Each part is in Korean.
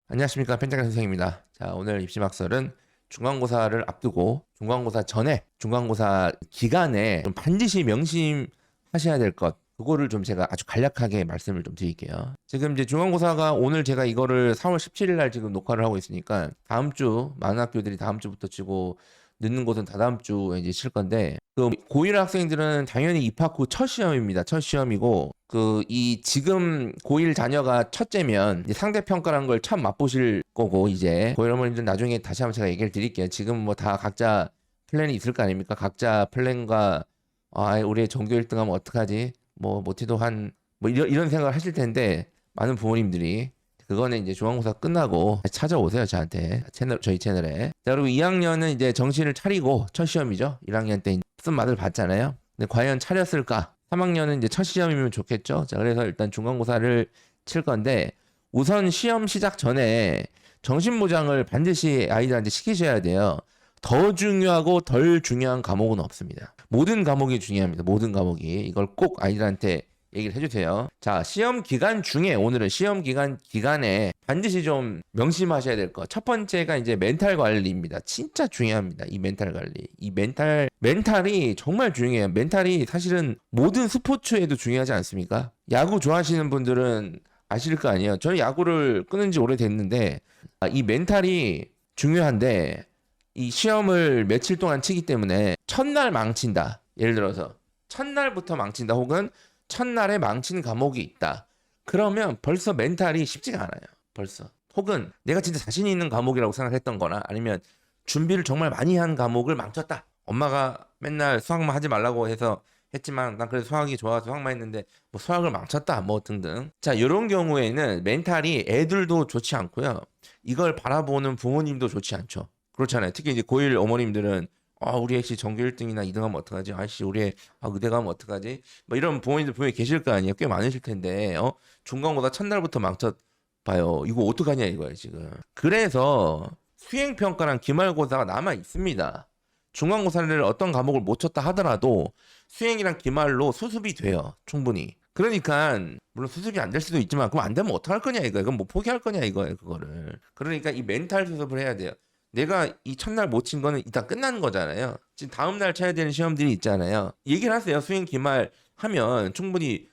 안녕하십니까, 펜타곤 선생입니다. 자, 오늘 입시막설은 중간고사를 앞두고 중간고사 전에 중간고사 기간에 좀 반드시 명심하셔야 될 것, 그거를 좀 제가 아주 간략하게 말씀을 좀 드릴게요. 지금 이제 중간고사가 오늘 제가 이거를 4월 17일 날 지금 녹화를 하고 있으니까 다음 주 많은 학교들이 다음 주부터 치고 늦는 곳은 다다음 주에 이제 칠 건데, 그 고1 학생들은 당연히 입학 후 첫 시험입니다. 첫 시험이고, 이 지금 고1 자녀가 첫째면 이제 상대 평가라는 걸 처음 맛보실 거고, 이제 고1 어머님들 나중에 다시 한번 제가 얘기를 드릴게요. 지금 뭐 다 각자 플랜이 있을 거 아닙니까? 각자 플랜과 우리 전교 1등 하면 어떡하지? 뭐 못해도 한 뭐 이런 생각을 하실 텐데, 많은 부모님들이 그거는 이제 중간고사 끝나고 찾아오세요, 저한테. 저희 채널에. 자, 그리고 2학년은 이제 정신을 차리고 첫 시험이죠. 1학년 때 무슨 맛을 봤잖아요. 근데 과연 차렸을까? 3학년은 이제 첫 시험이면 좋겠죠. 자, 그래서 일단 중간고사를 칠 건데, 우선 시험 시작 전에 정신보장을 반드시 아이들한테 시키셔야 돼요. 더 중요하고 덜 중요한 과목은 없습니다. 모든 과목이 중요합니다. 모든 과목이. 이걸 꼭 아이들한테 얘기를 해주세요. 자, 시험 기간 중에 오늘은 시험 기간에 반드시 좀 명심하셔야 될 것. 첫 번째가 이제 멘탈 관리입니다. 진짜 중요합니다. 이 멘탈 관리. 이 멘탈이 정말 중요해요. 멘탈이 사실은 모든 스포츠에도 중요하지 않습니까? 야구 좋아하시는 분들은 아실 거 아니에요. 저는 야구를 끊은 지 오래됐는데, 이 멘탈이 중요한데, 이 시험을 며칠 동안 치기 때문에 첫날 망친다. 예를 들어서 첫날부터 망친다, 혹은 첫날에 망친 과목이 있다. 그러면 벌써 멘탈이 쉽지가 않아요. 벌써. 혹은 내가 진짜 자신 있는 과목이라고 생각했던 거나, 아니면 준비를 정말 많이 한 과목을 망쳤다. 엄마가 맨날 수학만 하지 말라고 해서 했지만 난 그래도 수학이 좋아서 수학만 했는데 뭐 수학을 망쳤다, 뭐 등등. 자, 이런 경우에는 멘탈이 애들도 좋지 않고요. 이걸 바라보는 부모님도 좋지 않죠. 그렇잖아요. 특히 이제 고1 어머님들은 우리 애씨 전교 1등이나 2등 하면 어떡하지? 아씨, 우리 애 의대 가면 어떡하지? 뭐 이런 부모님들 분명히 계실 거 아니에요. 꽤 많으실 텐데, 중간고사 첫날부터 망쳤봐요. 이거 어떡하냐 이거예요, 지금. 그래서 수행평가랑 기말고사가 남아 있습니다. 중간고사를 어떤 과목을 못 쳤다 하더라도 수행이랑 기말로 수습이 돼요. 충분히. 그러니까 물론 수습이 안 될 수도 있지만, 그럼 안 되면 어떡할 거냐 이거예요. 그럼 뭐 포기할 거냐 이거예요, 그거를. 그러니까 이 멘탈 수습을 해야 돼요. 내가 이 첫날 못 친 거는 일단 끝난 거잖아요. 지금 다음날 쳐야 되는 시험들이 있잖아요. 얘기를 하세요. 수행 기말 하면 충분히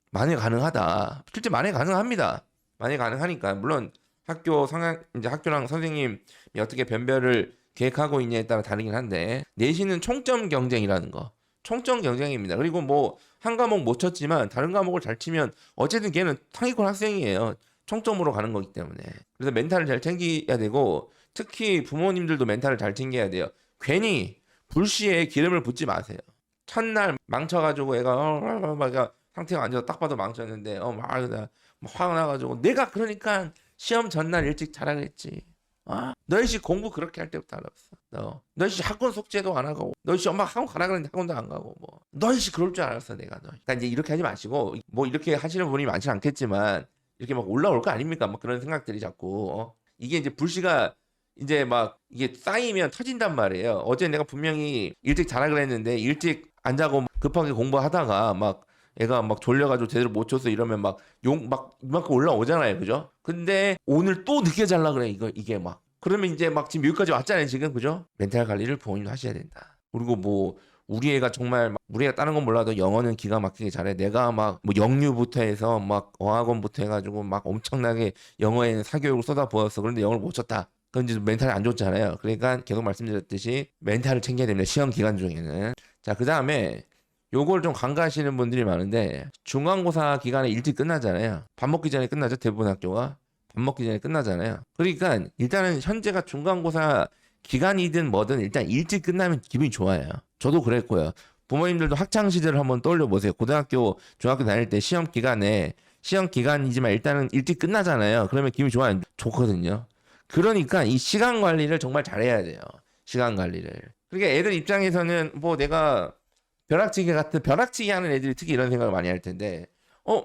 만회 가능하다. 실제 만회 가능합니다. 만회 가능하니까. 물론 학교 상황, 이제 학교랑 선생님이 어떻게 변별을 계획하고 있냐에 따라 다르긴 한데, 내신은 총점 경쟁이라는 거. 총점 경쟁입니다. 그리고 뭐 한 과목 못 쳤지만 다른 과목을 잘 치면 어쨌든 걔는 상위권 학생이에요. 총점으로 가는 거기 때문에. 그래서 멘탈을 잘 챙겨야 되고, 특히 부모님들도 멘탈을 잘 챙겨야 돼요. 괜히 불시에 기름을 붓지 마세요. 첫날 망쳐가지고 애가 막 상태가 안 좋아, 딱 봐도 망쳤는데 화가 나가지고, 내가 그러니까 시험 전날 일찍 자라 그랬지. 너희씨 공부 그렇게 할 때부터 알았어. 너희씨 학원 속죄도 안 하고, 너희씨 엄마 학원 가라 그랬는데 학원도 안 가고, 뭐 너희씨 그럴 줄 알았어 내가. 그러니까 이제 이렇게 하지 마시고, 뭐 이렇게 하시는 분이 많지 않겠지만 이렇게 막 올라올 거 아닙니까? 막 그런 생각들이 자꾸. 이게 이제 불씨가 이제 막 이게 쌓이면 터진단 말이에요. 어제 내가 분명히 일찍 자라 그랬는데 일찍 안 자고 급하게 공부하다가 막 애가 막 졸려가지고 제대로 못 쳤어 이러면 막 이만큼 올라오잖아요, 그죠? 근데 오늘 또 늦게 잘라 그래, 이게 막. 그러면 이제 막 지금 여기까지 왔잖아요, 지금, 그죠? 멘탈 관리를 부모님도 하셔야 된다. 그리고 뭐 우리 애가 정말 우리 애가 다른 건 몰라도 영어는 기가 막히게 잘해. 내가 막 뭐 영유부터 해서 막 어학원부터 해가지고 막 엄청나게 영어에는 사교육을 쏟아부었어. 그런데 영어를 못 쳤다. 그건 이제 멘탈이 안 좋잖아요. 그러니까 계속 말씀드렸듯이 멘탈을 챙겨야 됩니다. 시험 기간 중에는. 자, 그 다음에 요걸 좀 간과하시는 분들이 많은데, 중간고사 기간에 일찍 끝나잖아요. 밥 먹기 전에 끝나죠. 대부분 학교가 밥 먹기 전에 끝나잖아요. 그러니까 일단은 현재가 중간고사 기간이든 뭐든 일단 일찍 끝나면 기분이 좋아요. 저도 그랬고요. 부모님들도 학창 시절을 한번 떠올려 보세요. 고등학교, 중학교 다닐 때 시험 기간이지만 일단은 일찍 끝나잖아요. 그러면 기분이 좋거든요. 그러니까 이 시간 관리를 정말 잘해야 돼요. 시간 관리를. 그러니까 애들 입장에서는 뭐 내가 벼락치기 하는 애들이 특히 이런 생각을 많이 할 텐데,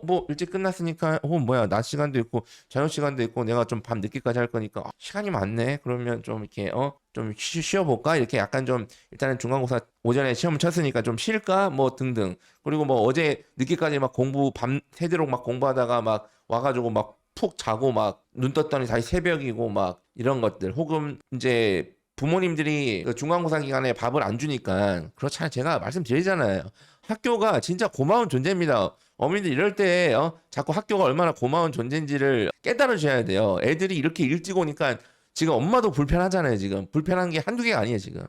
뭐 일찍 끝났으니까 뭐야, 낮 시간도 있고 저녁 시간도 있고 내가 좀 밤 늦게까지 할 거니까 시간이 많네. 그러면 좀 이렇게 좀 쉬어볼까, 이렇게 약간 좀, 일단은 중간고사 오전에 시험 쳤으니까 좀 쉴까 뭐 등등. 그리고 뭐 어제 늦게까지 막 공부 밤 새도록 막 공부하다가 막 와가지고 막 푹 자고 막 눈 떴더니 다시 새벽이고 막 이런 것들, 혹은 이제 부모님들이 그 중간고사 기간에 밥을 안 주니까 그렇잖아요. 제가 말씀드리잖아요. 학교가 진짜 고마운 존재입니다. 어머니들 이럴 때 자꾸 학교가 얼마나 고마운 존재인지를 깨달아 줘야 돼요. 애들이 이렇게 일찍 오니까 지금 엄마도 불편하잖아요. 지금 불편한 게 한두 개가 아니에요. 지금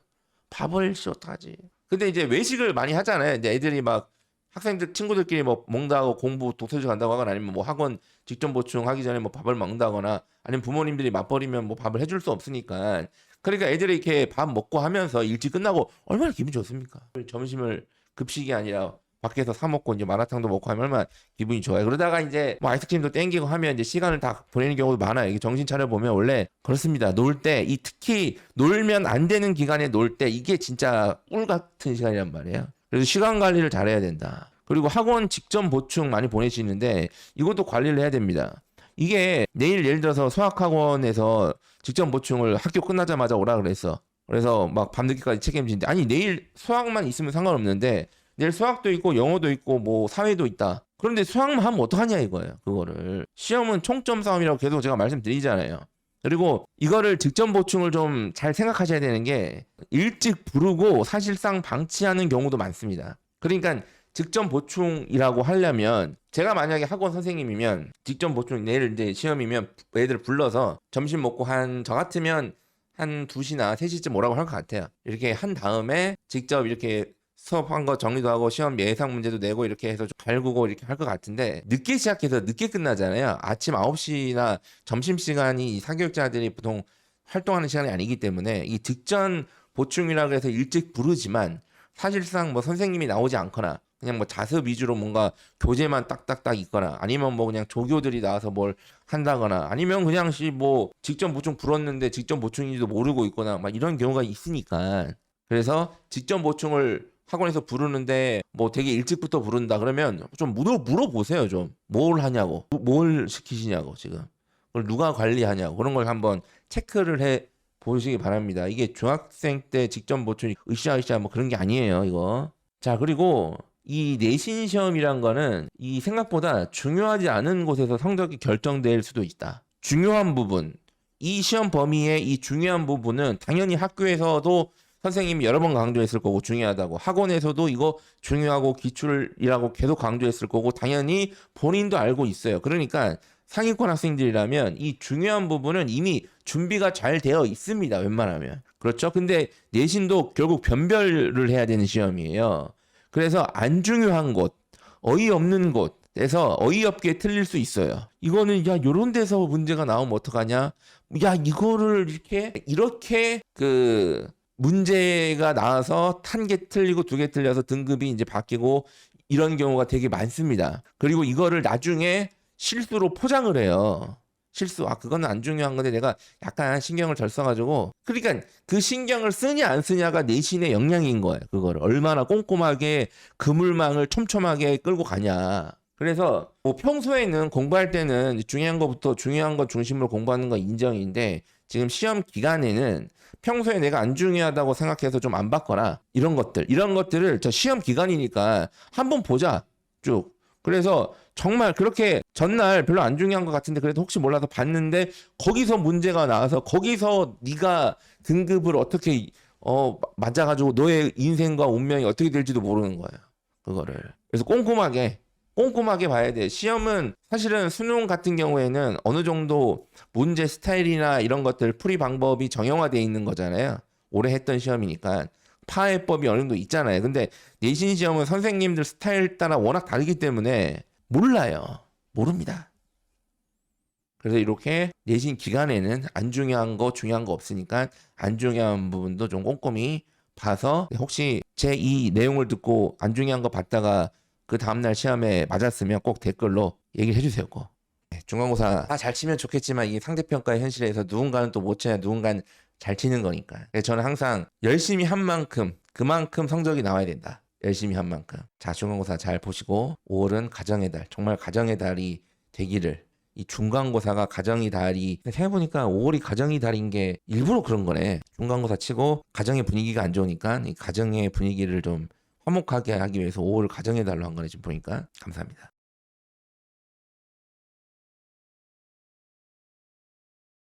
밥을 어떡하지. 근데 이제 외식을 많이 하잖아요. 이제 애들이 막 학생들 친구들끼리 뭐 먹다고 공부 독서실 간다고 하거나 아니면 뭐 학원 직접 보충하기 전에 뭐 밥을 먹는다거나 아니면 부모님들이 맞벌이면 뭐 밥을 해줄 수 없으니까, 그러니까 애들이 이렇게 밥 먹고 하면서 일찍 끝나고 얼마나 기분 좋습니까? 점심을 급식이 아니라 밖에서 사 먹고 이제 마라탕도 먹고 하면 얼마나 기분이 좋아요. 그러다가 이제 뭐 아이스크림도 땡기고 하면 이제 시간을 다 보내는 경우도 많아요. 이게 정신 차려 보면 원래 그렇습니다. 놀 때, 이 특히 놀면 안 되는 기간에 놀 때 이게 진짜 꿀 같은 시간이란 말이에요. 그래서 시간 관리를 잘해야 된다. 그리고 학원 직전 보충 많이 보내시는데 이것도 관리를 해야 됩니다. 이게 내일 예를 들어서 수학학원에서 직전 보충을 학교 끝나자마자 오라 그랬어. 그래서 막 밤늦게까지 책임지는데, 아니 내일 수학만 있으면 상관없는데 내일 수학도 있고 영어도 있고 뭐 사회도 있다. 그런데 수학만 하면 어떡하냐 이거예요. 그거를 시험은 총점 싸움이라고 계속 제가 말씀드리잖아요. 그리고 이거를 직전 보충을 좀 잘 생각하셔야 되는 게, 일찍 부르고 사실상 방치하는 경우도 많습니다. 그러니까 직전 보충이라고 하려면, 제가 만약에 학원 선생님이면 직전 보충 내일 이제 시험이면 애들 불러서 점심 먹고 저 같으면 한 2시나 3시쯤 오라고 할 것 같아요. 이렇게 한 다음에 직접 이렇게 수업한 거 정리도 하고 시험 예상 문제도 내고 이렇게 해서 좀 갈구고 이렇게 할 것 같은데, 늦게 시작해서 늦게 끝나잖아요. 아침 9시나 점심시간이 사교육자들이 보통 활동하는 시간이 아니기 때문에 이 직전 보충이라고 해서 일찍 부르지만 사실상 뭐 선생님이 나오지 않거나 그냥 뭐 자습 위주로 뭔가 교재만 딱딱딱 있거나 아니면 뭐 그냥 조교들이 나와서 뭘 한다거나 아니면 그냥 뭐 직전 보충 불었는데 직전 보충인지도 모르고 있거나 막 이런 경우가 있으니까, 그래서 직전 보충을 학원에서 부르는데 뭐 되게 일찍부터 부른다 그러면 좀 물어보세요. 좀 뭘 하냐고, 뭘 시키시냐고, 지금 그걸 누가 관리하냐고, 그런 걸 한번 체크를 해 보시기 바랍니다. 이게 중학생 때 직전 보충이 으쌰으쌰 뭐 그런 게 아니에요 이거. 자, 그리고 이 내신 시험이란 거는 이 생각보다 중요하지 않은 곳에서 성적이 결정될 수도 있다. 중요한 부분, 이 시험 범위의 이 중요한 부분은 당연히 학교에서도 선생님이 여러 번 강조했을 거고 중요하다고, 학원에서도 이거 중요하고 기출이라고 계속 강조했을 거고 당연히 본인도 알고 있어요. 그러니까 상위권 학생들이라면 이 중요한 부분은 이미 준비가 잘 되어 있습니다. 웬만하면. 그렇죠? 근데 내신도 결국 변별을 해야 되는 시험이에요. 그래서 안 중요한 곳, 어이없는 곳에서 어이없게 틀릴 수 있어요. 이거는 야 요런 데서 문제가 나오면 어떡하냐? 야 이거를 이렇게 그 문제가 나와서 1개 틀리고 2개 틀려서 등급이 이제 바뀌고 이런 경우가 되게 많습니다. 그리고 이거를 나중에 실수로 포장을 해요. 실수. 그거는 안 중요한 건데 내가 약간 신경을 덜 써가지고. 그러니까 그 신경을 쓰냐 안 쓰냐가 내신의 역량인 거예요. 그거를 얼마나 꼼꼼하게 그물망을 촘촘하게 끌고 가냐. 그래서 뭐 평소에는 공부할 때는 중요한 것부터 중요한 것 중심으로 공부하는 건 인정인데, 지금 시험 기간에는 평소에 내가 안 중요하다고 생각해서 좀 안 봤거나 이런 것들을 저 시험 기간이니까 한번 보자 쭉. 그래서 정말 그렇게 전날 별로 안 중요한 것 같은데 그래도 혹시 몰라서 봤는데 거기서 문제가 나와서 거기서 네가 등급을 어떻게 맞아가지고 너의 인생과 운명이 어떻게 될지도 모르는 거예요. 그거를. 그래서 꼼꼼하게 봐야 돼. 시험은 사실은 수능 같은 경우에는 어느 정도 문제 스타일이나 이런 것들 풀이 방법이 정형화되어 있는 거잖아요. 오래 했던 시험이니까 파해법이 어느 정도 있잖아요. 근데 내신 시험은 선생님들 스타일 따라 워낙 다르기 때문에 모릅니다. 그래서 이렇게 내신 기간에는 안 중요한 거 중요한 거 없으니까 안 중요한 부분도 좀 꼼꼼히 봐서, 혹시 제 이 내용을 듣고 안 중요한 거 봤다가 그 다음날 시험에 맞았으면 꼭 댓글로 얘기를 해주세요. 꼭. 중간고사 잘 치면 좋겠지만 이 상대평가의 현실에서 누군가는 또 못 쳐야 누군가는 잘 치는 거니까. 그래서 저는 항상 열심히 한 만큼 그만큼 성적이 나와야 된다. 열심히 한 만큼. 자, 중간고사 잘 보시고 5월은 가정의 달, 정말 가정의 달이 되기를. 이 중간고사가 가정의 달이, 생각해보니까 5월이 가정의 달인 게 일부러 그런 거네. 중간고사 치고 가정의 분위기가 안 좋으니까 이 가정의 분위기를 좀 화목하게 하기 위해서 5월을 가정의 달로 한 거네. 지금 보니까. 감사합니다.